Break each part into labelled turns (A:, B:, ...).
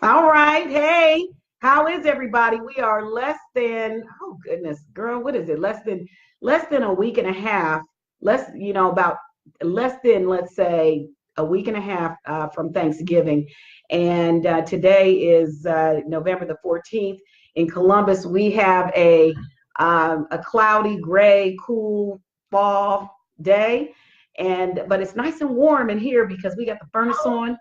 A: All right. Hey, how is everybody? We are less than, oh goodness, girl, what is it? Less than a week and a half. About less than, let's say, a week and a half from Thanksgiving. And today is November the 14th. In Columbus, we have a cloudy, gray, cool fall day. But it's nice and warm in here because we got the furnace on.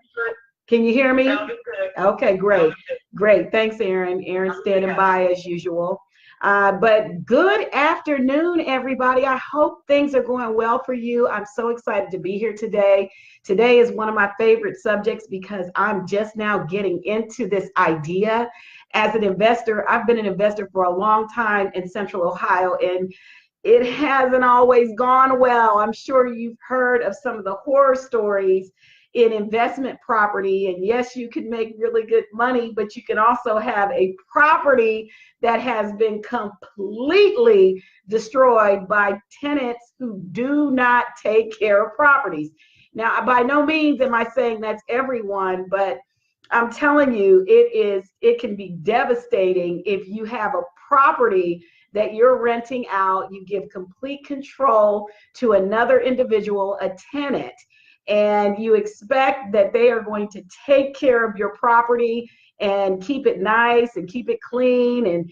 A: Can you hear me?
B: Sounded good.
A: Okay, great.
B: Sounded good.
A: Great. Thanks, Aaron. Aaron standing by as usual. But good afternoon, everybody. I hope things are going well for you. I'm so excited to be here today. Today is one of my favorite subjects because I'm just now getting into this idea. As an investor, I've been an investor for a long time in Central Ohio, and it hasn't always gone well. I'm sure you've heard of some of the horror stories in investment property. And yes, you can make really good money, but you can also have a property that has been completely destroyed by tenants who do not take care of properties. Now, by no means am I saying that's everyone, but I'm telling you, it can be devastating if you have a property that you're renting out, you give complete control to another individual, a tenant, and you expect that they are going to take care of your property and keep it nice and keep it clean and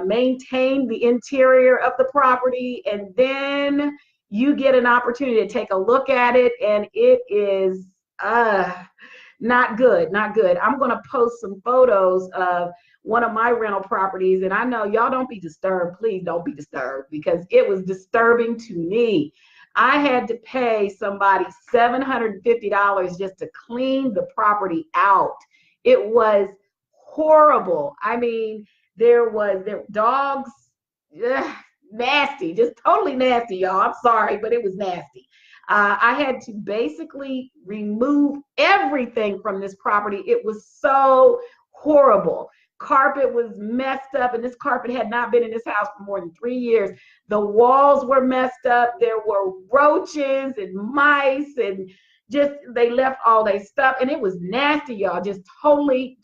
A: maintain the interior of the property, and then you get an opportunity to take a look at it and it is not good, not good. I'm going to post some photos of one of my rental properties, and I know y'all don't be disturbed. Please don't be disturbed because it was disturbing to me. I had to pay somebody $750 just to clean the property out. It was horrible. I mean, there were dogs, ugh, nasty, just totally nasty, y'all. I'm sorry, but it was nasty. I had to basically remove everything from this property. It was so horrible. Carpet was messed up, and this carpet had not been in this house for more than 3 years. The walls were messed up. There were roaches and mice, and just they left all their stuff, and it was nasty, y'all. Just totally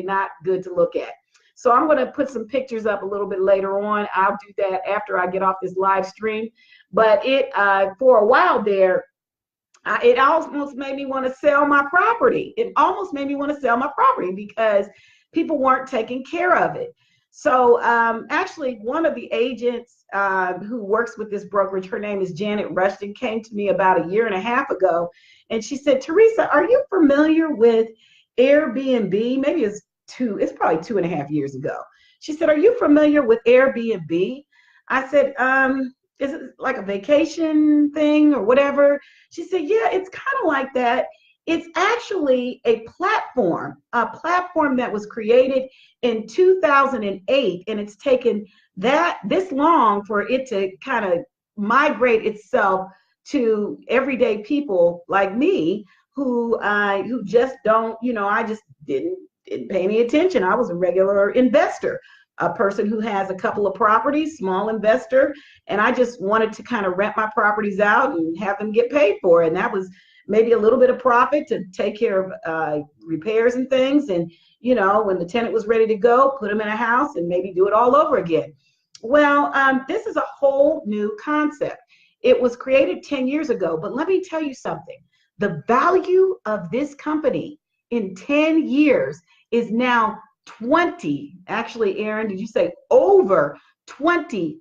A: not good to look at. So I'm going to put some pictures up a little bit later on. I'll do that after I get off this live stream. But it for a while there, it almost made me want to sell my property. It almost made me want to sell my property because people weren't taking care of it. So actually, one of the agents who works with this brokerage, her name is Janet Rushton, came to me about a year and a half ago, and she said, Teresa, are you familiar with Airbnb? It's probably 2.5 years ago. She said, are you familiar with Airbnb? I said, is it like a vacation thing or whatever? She said, yeah, it's kind of like that. It's actually a platform that was created in 2008, and it's taken this long for it to kind of migrate itself to everyday people like me who just don't, I just didn't pay any attention. I was a regular investor, a person who has a couple of properties, small investor, and I just wanted to kind of rent my properties out and have them get paid for it. And that was maybe a little bit of profit to take care of repairs and things. And, when the tenant was ready to go, put them in a house and maybe do it all over again. Well, this is a whole new concept. It was created 10 years ago, but let me tell you something. The value of this company in 10 years is now 20, actually, Aaron, did you say over 20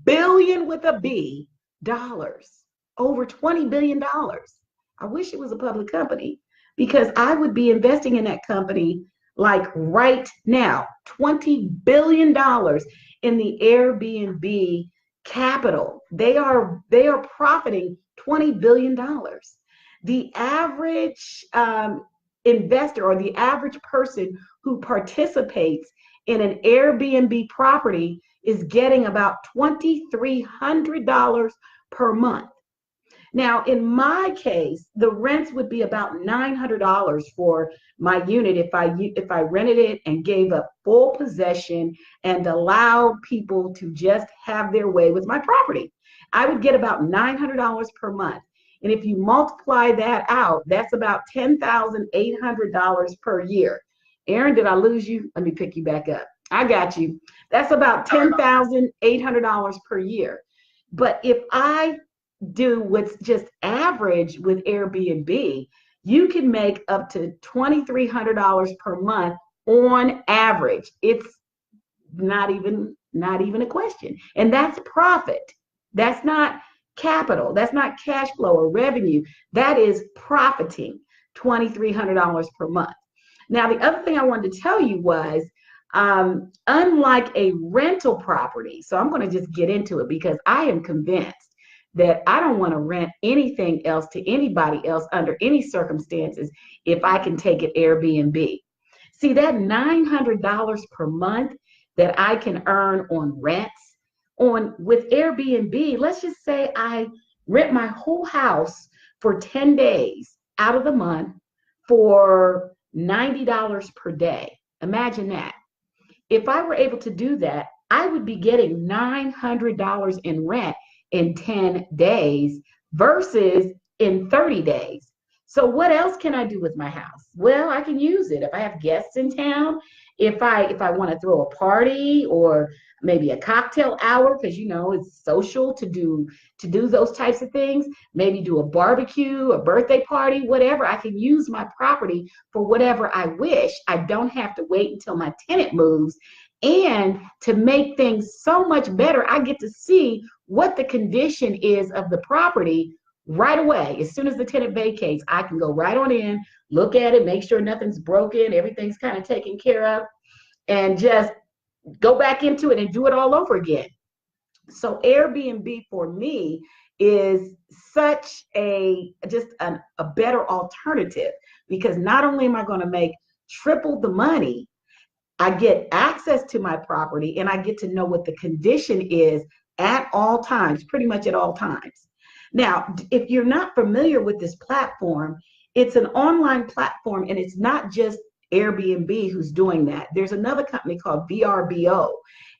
A: billion with a B dollars? Over $20 billion. I wish it was a public company because I would be investing in that company like right now. $20 billion in the Airbnb capital. They are profiting $20 billion. The average investor or the average person who participates in an Airbnb property is getting about $2,300 per month. Now, in my case, the rents would be about $900 for my unit if I rented it and gave up full possession and allowed people to just have their way with my property. I would get about $900 per month. And if you multiply that out, that's about $10,800 per year. Aaron, did I lose you? Let me pick you back up. I got you. That's about $10,800 per year. But if I do what's just average with Airbnb, you can make up to $2,300 per month on average. It's not even a question. And that's profit. That's not capital. That's not cash flow or revenue. That is profiting $2,300 per month. Now, the other thing I wanted to tell you was, unlike a rental property, so I'm going to just get into it because I am convinced that I don't want to rent anything else to anybody else under any circumstances if I can take it Airbnb. See, that $900 per month that I can earn on rents, with Airbnb, let's just say I rent my whole house for 10 days out of the month for $90 per day. Imagine that. If I were able to do that, I would be getting $900 in rent in 10 days versus in 30 days. So what else can I do with my house? Well, I can use it if I have guests in town, if I want to throw a party or maybe a cocktail hour, because it's social to do those types of things, maybe do a barbecue, a birthday party, whatever. I can use my property for whatever I wish. I don't have to wait until my tenant moves. And to make things so much better, I get to see what the condition is of the property right away. As soon as the tenant vacates, I can go right on in, look at it, make sure nothing's broken, everything's kind of taken care of, and just go back into it and do it all over again. So Airbnb for me is such a better alternative, because not only am I going to make triple the money, I get access to my property and I get to know what the condition is at all times, pretty much at all times. Now, if you're not familiar with this platform, it's an online platform, and it's not just Airbnb who's doing that. There's another company called VRBO,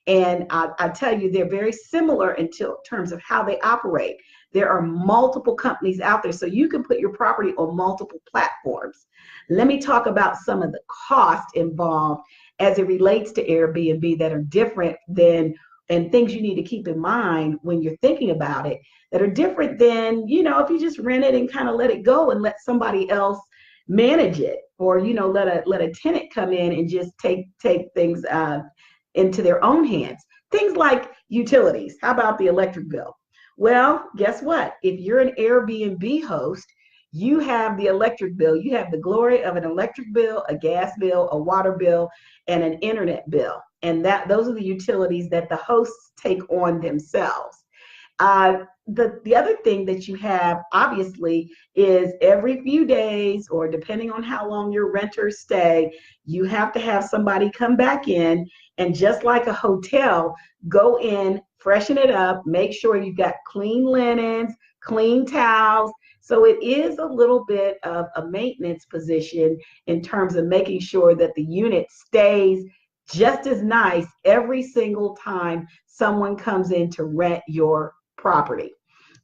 A: and I tell you, they're very similar in terms of how they operate. There are multiple companies out there, so you can put your property on multiple platforms. Let me talk about some of the costs involved as it relates to Airbnb that are different than, and things you need to keep in mind when you're thinking about it, that are different than, if you just rent it and kind of let it go and let somebody else manage it, or, let a tenant come in and just take things into their own hands. Things like utilities. How about the electric bill? Well, guess what? If you're an Airbnb host, you have the electric bill. You have the glory of an electric bill, a gas bill, a water bill, and an internet bill. And those are the utilities that the hosts take on themselves. The other thing that you have, obviously, is every few days, or depending on how long your renters stay, you have to have somebody come back in and, just like a hotel, go in, freshen it up, make sure you've got clean linens, clean towels. So it is a little bit of a maintenance position in terms of making sure that the unit stays just as nice every single time someone comes in to rent your property.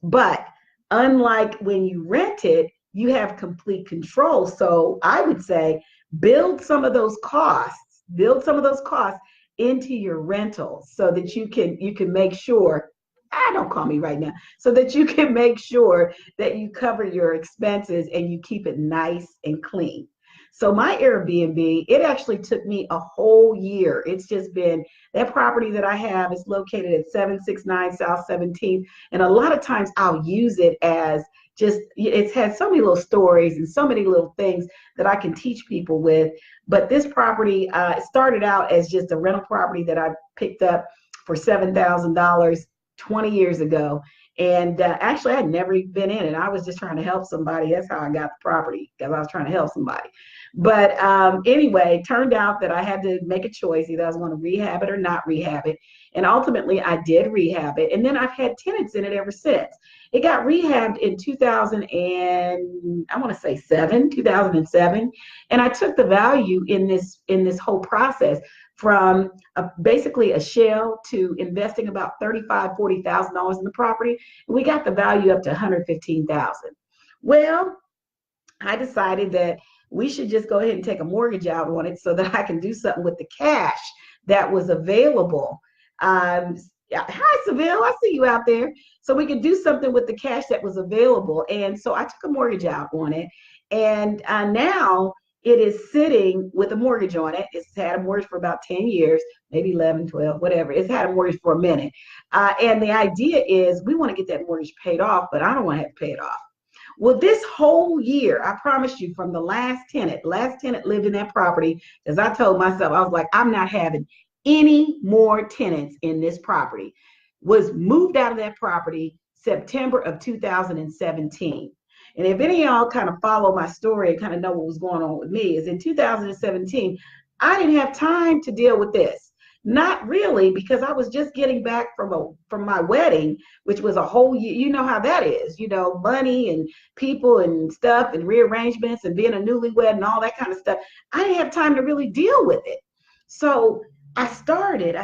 A: But unlike when you rent it, you have complete control. So I would say build some of those costs into your rental so that you can make sure, don't call me right now, so that you can make sure that you cover your expenses and you keep it nice and clean. So my Airbnb, it actually took me a whole year. It's just been, that property that I have is located at 769 South 17th. And a lot of times I'll use it as just, it's had so many little stories and so many little things that I can teach people with. But this property started out as just a rental property that I picked up for $7,000 20 years ago. And actually, I had never been in it. I was just trying to help somebody. That's how I got the property, because I was trying to help somebody. But anyway, turned out that I had to make a choice. Either I was going to rehab it or not rehab it. And ultimately, I did rehab it. And then I've had tenants in it ever since. It got rehabbed in 2007. And I took the value in this whole process from basically a shell to investing about $35,000, $40,000 in the property. And we got the value up to $115,000. Well, I decided that we should just go ahead and take a mortgage out on it so that I can do something with the cash that was available. Yeah, hi, Seville. I see you out there. So we could do something with the cash that was available. And so I took a mortgage out on it. And now it is sitting with a mortgage on it. It's had a mortgage for about 10 years, maybe 11, 12, whatever. It's had a mortgage for a minute. And the idea is we want to get that mortgage paid off, but I don't want to have to pay it off. Well, this whole year, I promise you, from the last tenant lived in that property, as I told myself, I was like, I'm not having any more tenants in this property. Was moved out of that property September of 2017. And if any of y'all kind of follow my story and kind of know what was going on with me, is in 2017, I didn't have time to deal with this. Not really, because I was just getting back from my wedding, which was a whole year. You know how that is, money and people and stuff and rearrangements and being a newlywed and all that kind of stuff. I didn't have time to really deal with it. So I started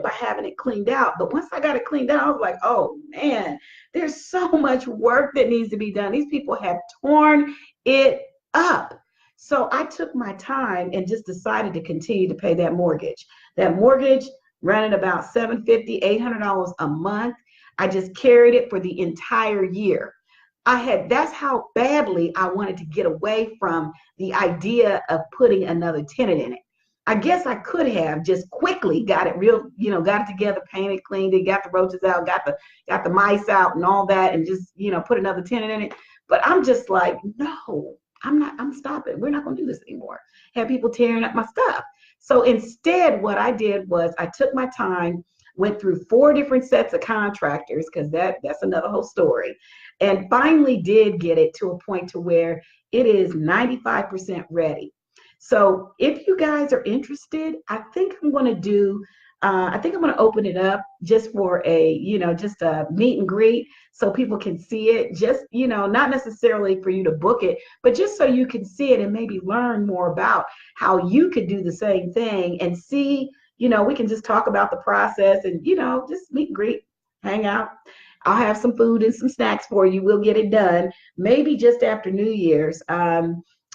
A: by having it cleaned out. But once I got it cleaned out, I was like, oh man, there's so much work that needs to be done. These people have torn it up. So I took my time and just decided to continue to pay that mortgage. That mortgage ran at about $750, $800 a month. I just carried it for the entire year. That's how badly I wanted to get away from the idea of putting another tenant in it. I guess I could have just quickly got it got it together, painted, cleaned it, got the roaches out, got the mice out and all that, and just, put another tenant in it. But I'm just like, no, I'm stopping. We're not going to do this anymore. Have people tearing up my stuff. So instead, what I did was I took my time, went through 4 different sets of contractors, because that's another whole story, and finally did get it to a point to where it is 95% ready. So if you guys are interested, I think I'm going to open it up just for just a meet and greet so people can see it. Just, not necessarily for you to book it, but just so you can see it and maybe learn more about how you could do the same thing and see, we can just talk about the process and, just meet and greet, hang out. I'll have some food and some snacks for you. We'll get it done, maybe just after New Year's.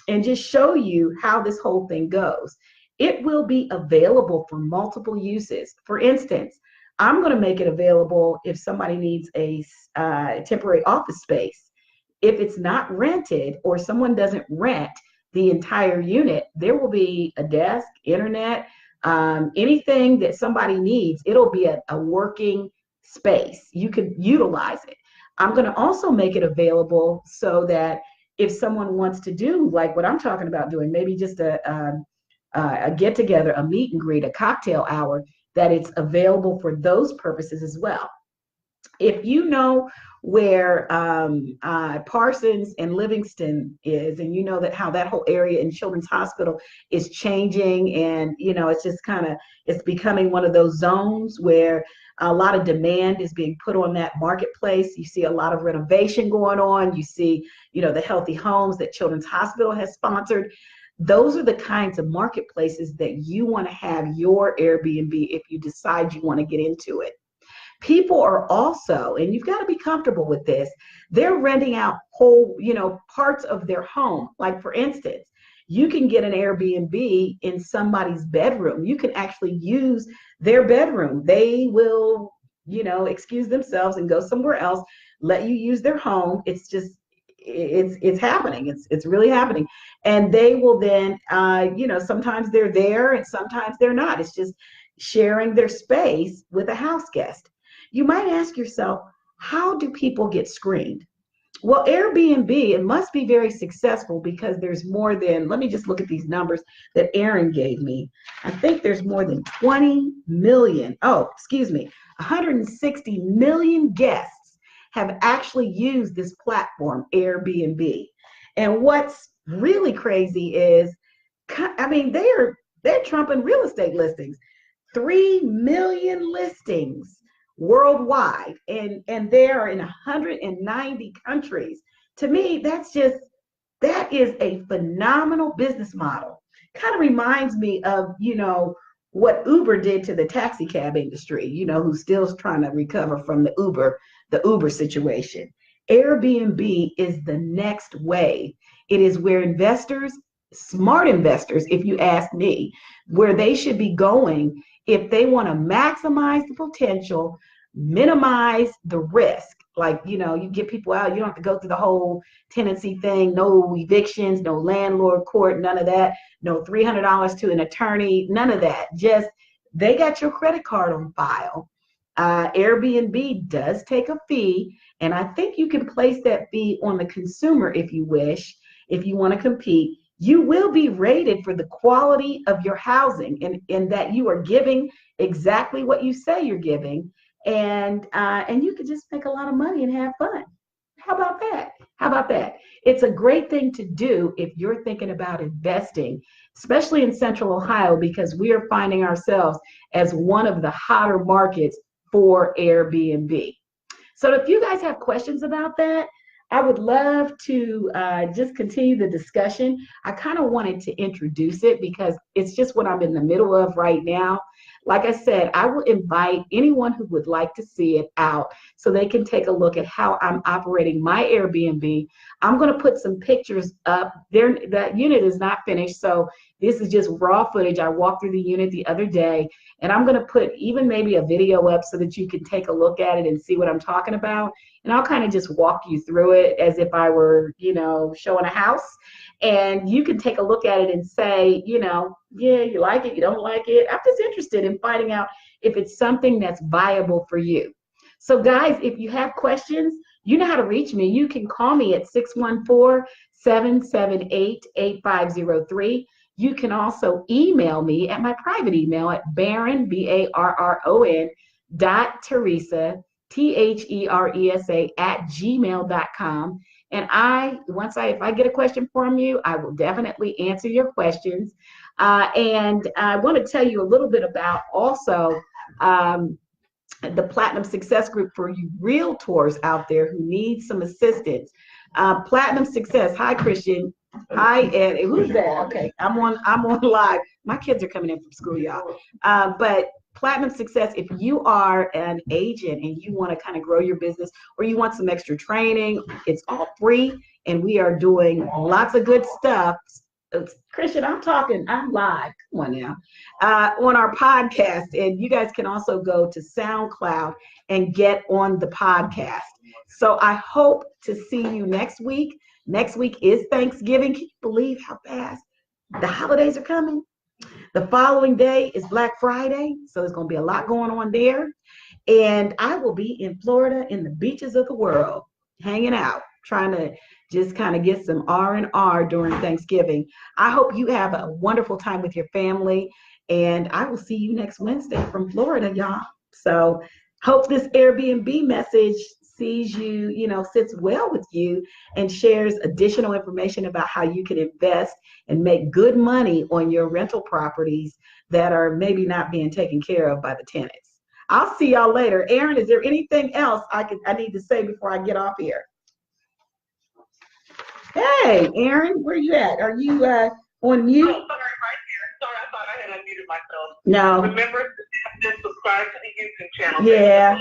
A: And just show you how this whole thing goes. It will be available for multiple uses. For instance, I'm going to make it available if somebody needs a temporary office space. If it's not rented or someone doesn't rent the entire unit, there will be a desk, internet, anything that somebody needs. It'll be a working space. You could utilize it. I'm going to also make it available so that if someone wants to do like what I'm talking about doing, maybe just a get together, a meet and greet, a cocktail hour, that it's available for those purposes as well. If you know where Parsons and Livingston is, and you know that how that whole area in Children's Hospital is changing, and it's just it's becoming one of those zones where a lot of demand is being put on that marketplace. You see a lot of renovation going on. You see, the healthy homes that Children's Hospital has sponsored. Those are the kinds of marketplaces that you want to have your Airbnb if you decide you want to get into it. People are also, and you've got to be comfortable with this, they're renting out whole, parts of their home. Like, for instance, you can get an Airbnb in somebody's bedroom. You can actually use their bedroom. They will, excuse themselves and go somewhere else, let you use their home. It's just, it's happening. It's really happening. And they will then, sometimes they're there and sometimes they're not. It's just sharing their space with a house guest. You might ask yourself, how do people get screened? Well, Airbnb, it must be very successful because there's more than, let me just look at these numbers that Aaron gave me. I think there's more than 160 million guests have actually used this platform, Airbnb. And what's really crazy is, they're trumping real estate listings. 3 million listings worldwide, and they are in 190 countries. To me, that is a phenomenal business model. Kind of reminds me of, what Uber did to the taxi cab industry, who's still trying to recover from the Uber situation. Airbnb is the next wave. It is where investors, smart investors, if you ask me, where they should be going if they want to maximize the potential, minimize the risk. Like, you get people out, you don't have to go through the whole tenancy thing, no evictions, no landlord court, none of that, no $300 to an attorney, none of that. Just they got your credit card on file. Airbnb does take a fee, and I think you can place that fee on the consumer if you wish, if you want to compete. You will be rated for the quality of your housing and that you are giving exactly what you say you're giving. And you can just make a lot of money and have fun. How about that? How about that? It's a great thing to do if you're thinking about investing, especially in Central Ohio, because we are finding ourselves as one of the hotter markets for Airbnb. So if you guys have questions about that, I would love to just continue the discussion. I kind of wanted to introduce it because it's just what I'm in the middle of right now. Like I said, I will invite anyone who would like to see it out so they can take a look at how I'm operating my Airbnb. I'm going to put some pictures up there. That unit is not finished, so this is just raw footage. I walked through the unit the other day, and I'm going to put even maybe a video up so that you can take a look at it and see what I'm talking about. And I'll kind of just walk you through it as if I were, showing a house. And you can take a look at it and say, yeah, you like it, you don't like it. I'm just interested in finding out if it's something that's viable for you. So guys, if you have questions, you know how to reach me. You can call me at 614-778-8503. You can also email me at my private email at Barron, BARRON, .Theresa, THERESA @gmail.com. And if I get a question from you, I will definitely answer your questions. And I want to tell you a little bit about also the Platinum Success Group for you realtors out there who need some assistance. Platinum Success. Hi, Christian. Hi, Ed. Who's that? Okay, I'm on live. My kids are coming in from school, y'all. But Platinum Success, if you are an agent and you want to kind of grow your business or you want some extra training, it's all free, and we are doing lots of good stuff. Christian, I'm live. Come on now. On our podcast, and you guys can also go to SoundCloud and get on the podcast. So I hope to see you next week. Next week is Thanksgiving. Can you believe how fast the holidays are coming? The following day is Black Friday, so there's going to be a lot going on there. And I will be in Florida in the beaches of the world, hanging out, trying to just kind of get some R&R during Thanksgiving. I hope you have a wonderful time with your family, and I will see you next Wednesday from Florida, y'all. So hope this Airbnb message sees you, sits well with you and shares additional information about how you can invest and make good money on your rental properties that are maybe not being taken care of by the tenants. I'll see y'all later. Aaron, is there anything else I need to say before I get off here? Hey, Aaron, where you at? Are you on mute?
B: Oh, sorry, right here. Sorry, I thought I had unmuted myself.
A: No.
B: Remember to subscribe to the YouTube channel.
A: Yeah.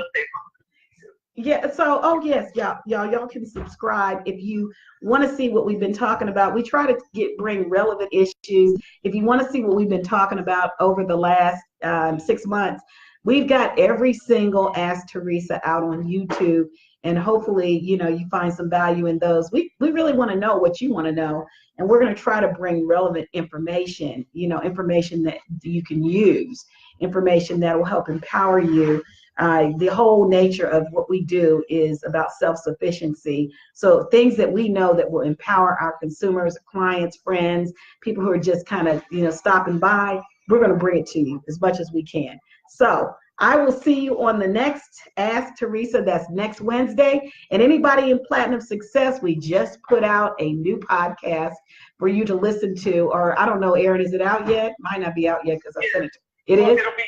A: Yeah, so, yes, y'all can subscribe if you want to see what we've been talking about. We try to bring relevant issues. If you want to see what we've been talking about over the last 6 months, we've got every single Ask Theresa out on YouTube, and hopefully, you find some value in those. We really want to know what you want to know, and we're going to try to bring relevant information, information that you can use, information that will help empower you. The whole nature of what we do is about self-sufficiency. So things that we know that will empower our consumers, clients, friends, people who are just kind of, stopping by, we're going to bring it to you as much as we can. So I will see you on the next Ask Theresa. That's next Wednesday. And anybody in Platinum Success, we just put out a new podcast for you to listen to. Or I don't know, Aaron, is it out yet? Might not be out yet because I sent it. It is?
B: It'll be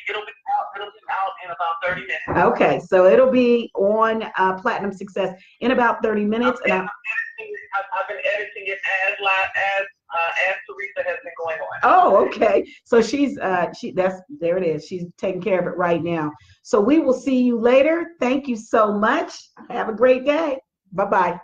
B: out in about 30 minutes.
A: Okay, so it'll be on Platinum Success in about 30 minutes.
B: I've been editing it as Theresa has been going on.
A: Oh, okay. So there it is. She's taking care of it right now. So we will see you later. Thank you so much. Have a great day. Bye-bye.